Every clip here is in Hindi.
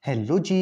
हेलो जी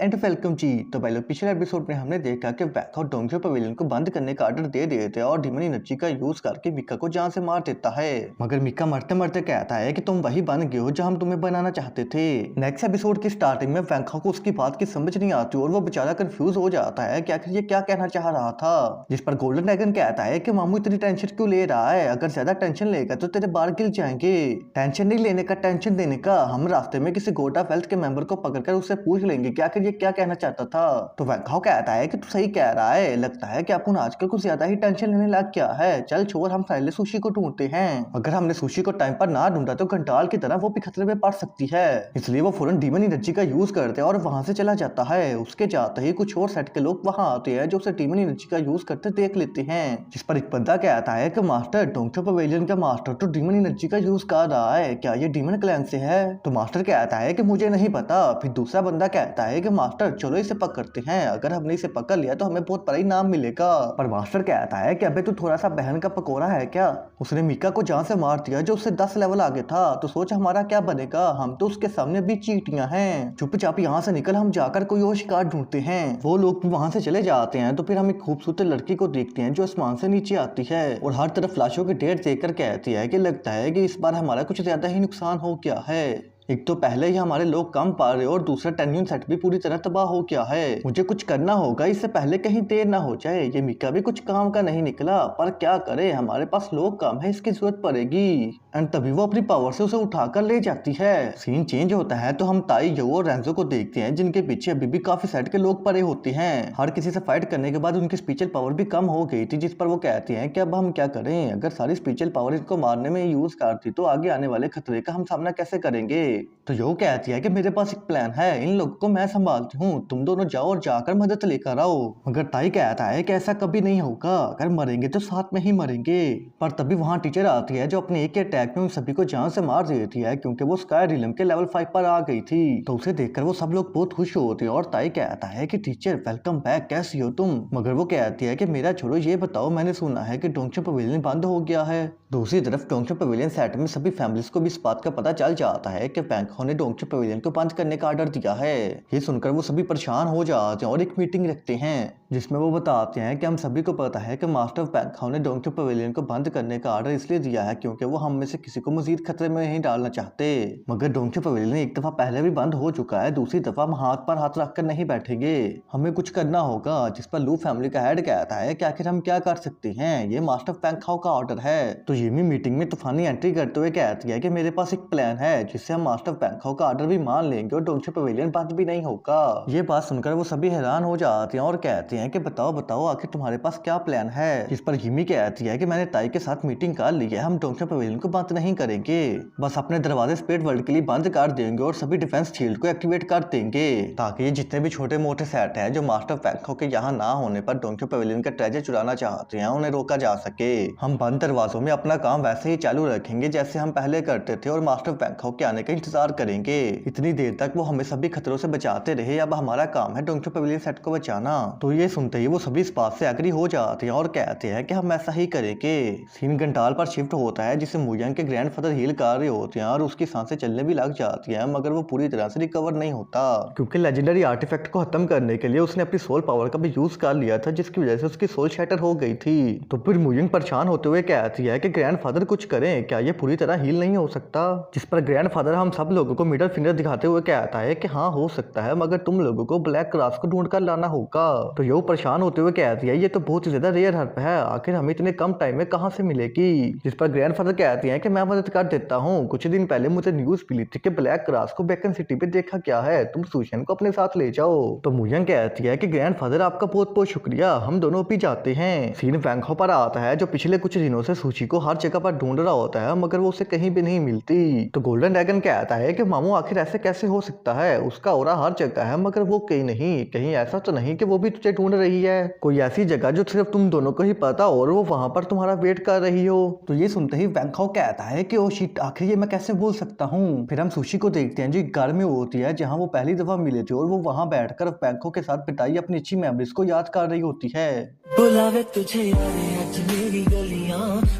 एंड वेलकम जी। तो पहले पिछले एपिसोड में हमने देखा कि वैंग और डोंगजो पवेलियन को बंद करने का ऑर्डर दे देते हैं और डीमन एनर्जी का यूज करके मिका को जान से मार देता है। मगर मिका मरते मरते कहता है कि तुम वही बन गए हो जो हम तुम्हें बनाना चाहते थे। नेक्स्ट एपिसोड की स्टार्टिंग में वैंग को उसकी बात की समझ नहीं आती और वो बेचारा कंफ्यूज हो जाता है कि आखिर ये क्या कहना चाह रहा था। जिस पर गोल्डन ड्रैगन कहता है कि मामू इतनी टेंशन क्यों ले रहा है, अगर ज्यादा टेंशन लेगा तो तेरे बाल गिर जाएंगे। टेंशन नहीं लेने का टेंशन देने का, हम रास्ते में किसी गोटा वेल्थ के मेंबर को पकड़कर उससे पूछ लेंगे कि आखिर ये क्या कहना चाहता था। तो वैंखाओ कहता है कि तू सही कह रहा है, लगता है कि अपन आजकल कुछ ज्यादा ही टेंशन लेने लग गया है। चल छोड़, हम पहले सुशी को ढूंढते हैं। अगर हमने सुशी को टाइम पर ना ढूंढा तो घंटाल की तरह वो भी खतरे में पड़ सकती है। इसलिए वो फौरन डीमन एनर्जी का यूज करते हैं और वहां से चला जाता है। उसके जाते ही कुछ और सेट के लोग वहां आते हैं जो उसे डीमन एनर्जी का यूज करते देख लेते हैं। जिस पर एक बंदा कहता है कि मास्टर, डोंगजो पवेलियन का मास्टर तो डीमन एनर्जी का यूज कर रहा है, क्या ये डीमन क्लैन से है? तो मास्टर कहता है कि मुझे नहीं पता। फिर दूसरा बंदा कहता है कि मास्टर चलो इसे पकड़ते हैं, अगर हमने इसे पकड़ लिया तो हमें बहुत बड़ा इनाम मिलेगा। पर मास्टर कहता है कि अबे तू थोड़ा सा बहन का पकोड़ा है क्या? उसने मिका को जान से मार दिया जो उससे 10 लेवल आगे था, तो सोच हमारा क्या बनेगा। हम तो उसके सामने भी चींटियां हैं। चुपचाप यहाँ से निकल, हम जाकर कोई और शिकार ढूंढते हैं। वो लोग भी वहां से चले जाते हैं। तो फिर हम एक खूबसूरत लड़की को देखते हैं जो आसमान से नीचे आती है और हर तरफ लाशों के ढेर देखकर कहती है कि लगता है कि इस बार हमारा कुछ ज्यादा ही नुकसान हो गया है। एक तो पहले ही हमारे लोग कम पा रहे और दूसरा टेन्यून सेट भी पूरी तरह तबाह हो गया है। मुझे कुछ करना होगा इससे पहले कहीं देर ना हो जाए। ये मिका भी कुछ काम का नहीं निकला, पर क्या करे, हमारे पास लोग कम है, इसकी जरूरत पड़ेगी। एंड तभी वो अपनी पावर से उसे उठाकर ले जाती है। सीन चेंज होता है तो हम ताई, यो और रेंजो को देखते हैं जिनके पीछे अभी भी काफी सेट के लोग पड़े होते हैं। हर किसी से फाइट करने के बाद उनकी स्पिरिचुअल पावर भी कम हो गई थी, जिस पर वो कहती हैं कि अब हम क्या करें। अगर सारी स्पिरिचुअल पावर इनको मारने में यूज करती तो आगे आने वाले खतरे का हम सामना कैसे करेंगे। तो यो कहती है कि मेरे पास एक प्लान है, इन लोगों को मैं संभालती हूँ, तुम दोनों जाओ और जाकर मदद लेकर आओ। मगर ताई कहता है कि ऐसा कभी नहीं होगा, अगर मरेंगे तो साथ में ही मरेंगे। पर तभी वहाँ टीचर आती है जो अपने एक अटैक में उन सभी को जान से मार देती है क्योंकि वो स्काई रिलम के लेवल 5 पर आ गई थी। तो उसे देखकर वो सब लोग बहुत खुश होते हैं और ताई कहता है कि टीचर वेलकम बैक, कैसी हो तुम? मगर वो कहती है कि मेरा छोड़ो, ये बताओ, मैंने सुना है कि डोंगजो पवेलियन बंद हो गया है। दूसरी तरफ डोंगजो पवेलियन सेट में सभी फैमिलीज को भी इस बात का पता चल जाता है कि वैंग ने डोंगजो पवेलियन को बंद करने का ऑर्डर दिया है। ये सुनकर वो सभी परेशान हो जाते हैं और एक मीटिंग रखते हैं जिसमें वो बताते हैं कि हम सभी को पता है कि मास्टर वैंग ने डोंगजो पवेलियन को बंद करने का ऑर्डर इसलिए दिया है क्योंकि वो हम में से किसी को मजीद खतरे में नहीं डालना चाहते। मगर डोंगजो पवेलियन एक दफा पहले भी बंद हो चुका है, दूसरी दफा हम हाथ पर हाथ रखकर नहीं बैठेंगे, हमें कुछ करना होगा। जिस पर लू फैमिली का हेड कहता है कि आखिर हम क्या कर सकते हैं, ये मास्टर वैंग का ऑर्डर है। तो येमी मीटिंग में तूफानी एंट्री करते हुए कहती है कि मेरे पास एक प्लान है जिससे हम मास्टर वैंग का ऑर्डर भी मान लेंगे और डोंगजो पवेलियन बंद भी नहीं होगा। ये बात सुनकर वो सभी हैरान हो जाते हैं और कहते हैं कि बताओ बताओ आखिर तुम्हारे पास क्या प्लान है। जिस पर हिमी कहती है कि मैंने ताई के साथ मीटिंग कर ली है, हम डोंगजो पवेलियन को बंद नहीं करेंगे, बस अपने दरवाजे स्पिरिट वर्ल्ड के लिए बंद कर देंगे और सभी डिफेंस शील्ड को एक्टिवेट कर देंगे ताकि ये जितने भी छोटे मोटे सेट हैं जो मास्टर वैंग के यहाँ ना होने पर डोंगजो पवेलियन का ट्रेजर चुराना चाहते हैं उन्हें रोका जा सके। हम बंद दरवाजों में अपना काम वैसे ही चालू रखेंगे जैसे हम पहले करते थे और मास्टर वैंग के आने का इंतजार करेंगे। इतनी देर तक वो हमें सभी खतरों से बचाते रहे, अब हमारा काम है डोंगजो पवेलियन सेट को बचाना। तो ये सुनते ही वो सभी इस बात से एग्री हो जाते हैं और कहते हैं कि हम ऐसा ही करेंगे। सीन घंटाल पर शिफ्ट होता है जिसे मुयांग के ग्रैंडफादर हील कर रहे होते हैं और उसकी सांसें चलने भी लग जाती हैं, मगर वो पूरी तरह से रिकवर नहीं होता क्योंकि लेजेंडरी आर्टिफैक्ट को खत्म करने के लिए उसने अपनी सोल पावर का भी यूज कर लिया था, जिसकी वजह से उसकी सोल शैटर हो गई थी। तो फिर मुयांग परेशान होते हुए कहती है कि ग्रैंडफादर कुछ करें, क्या ये पूरी तरह हील नहीं हो सकता? जिस पर ग्रैंडफादर हम सब लोगों को मिडल फिंगर दिखाते हुए कहता है कि हाँ हो सकता है, मगर तुम लोगों को ब्लैक क्रॉस को ढूंढ कर लाना होगा। तो यो परेशान होते हुए कहती है ये तो बहुत ही ज्यादा रेयर हर्ब है, आखिर हमें इतने कम टाइम में कहाँ से मिलेगी? जिस पर ग्रैंडफादर कहती हैं कि मैं मदद कर देता हूँ। कुछ दिन पहले मुझे न्यूज मिली थी कि ब्लैक क्रॉस को बेकन सिटी पे देखा क्या है, तुम सुशन को अपने साथ ले जाओ। तो मुयांग कहती है कि ग्रैंडफादर आपका बहुत बहुत शुक्रिया, हम दोनों भी जाते हैं। सीन वैंग पर आता है जो पिछले कुछ दिनों से सूची को हर जगह पर ढूंढ रहा होता है, मगर वो उसे कहीं भी नहीं मिलती। तो गोल्डन ड्रैगन कहता है कि मामू आखिर ऐसे कैसे हो सकता है, उसका ऑरा हर जगह है मगर वो कहीं नहीं, कहीं ऐसा तो नहीं कि वो भी तुझे ढूंढ रही है, कोई ऐसी जगह जो सिर्फ तुम दोनों को ही पता और वो वहां पर तुम्हारा वेट कर रही हो। तो ये सुनते ही वैंग कहता है कि ओ शिट, आखिर ये मैं कैसे बोल सकता हूँ। फिर हम सुशी को देखते हैं जो एक घर में होती है जहाँ वो पहली दफा मिले थे और वो वहाँ बैठकर वैंग के साथ बिताई अपनी अच्छी मेमोरीज को याद कर रही होती है। बुलावे तुझे यारे आज मेरी गलियां,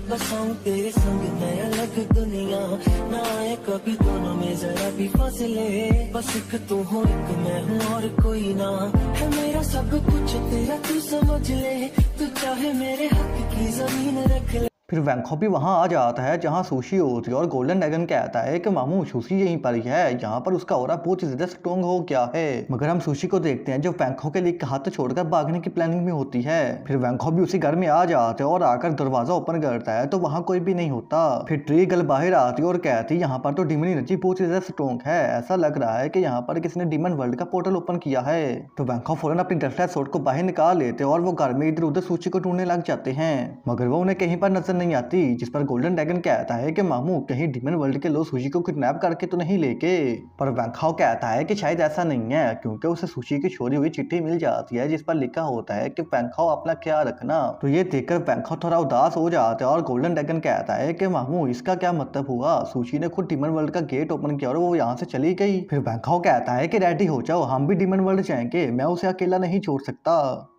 बसाऊं तेरे संग मैं अलग दुनिया, ना आए कभी दोनों में जरा भी फासले, बस एक तू हो एक मैं हूँ और कोई ना है मेरा सब कुछ तेरा तू समझ ले, तू चाहे मेरे हक की जमीन रख ले। फिर वैंकॉक भी वहां आ जाता है जहां सुशी होती है और गोल्डन ड्रैगन कहता है कि मामू सुशी यहीं पर ही है, यहाँ पर उसका ऑरा बहुत ही ज्यादा स्ट्रॉन्ग हो गया है। मगर हम सुशी को देखते हैं जो वैंकॉक के लिए हाथ छोड़कर भागने की प्लानिंग में होती है। फिर वैंकॉक भी उसी घर में आ जाते हैं और आकर दरवाजा ओपन करता है तो वहां कोई भी नहीं होता। फिर ट्री गर्ल बाहर आती है और कहती है यहाँ पर तो डिमन एनर्जी बहुत ही ज्यादा स्ट्रॉन्ग है, ऐसा लग रहा है कि यहाँ पर किसी ने डिमन वर्ल्ड का पोर्टल ओपन किया है। तो वैंकॉक फौरन अपनी डस्टर सोर्ड को बाहर निकाल लेते हैं और वो घर में इधर उधर सुशी को ढूंढने लग जाते हैं, मगर वो उन्हें कहीं पर नजर नहीं आती। जिस पर गोल्डन ड्रैगन कहता है कि मामू कहीं डिमन वर्ल्ड के लोग सुशी को किडनैप करके तो नहीं लेके। पर वैंकॉक कहता है कि शायद ऐसा नहीं है क्योंकि उसे सुशी की छोड़ी हुई चिट्ठी मिल जाती है जिस पर लिखा होता है कि वैंकॉक अपना ख्याल रखना। तो ये देखकर वैंकॉक थोड़ा उदास हो जाता है और गोल्डन ड्रैगन कहता है कि मामू इसका क्या मतलब हुआ, सुशी ने खुद डिमन वर्ल्ड का गेट ओपन किया और वो यहाँ से चली गई। फिर वैंकॉक कहता है कि रेडी हो जाओ, हम भी डिमन वर्ल्ड जाएंगे, मैं उसे अकेला नहीं छोड़ सकता।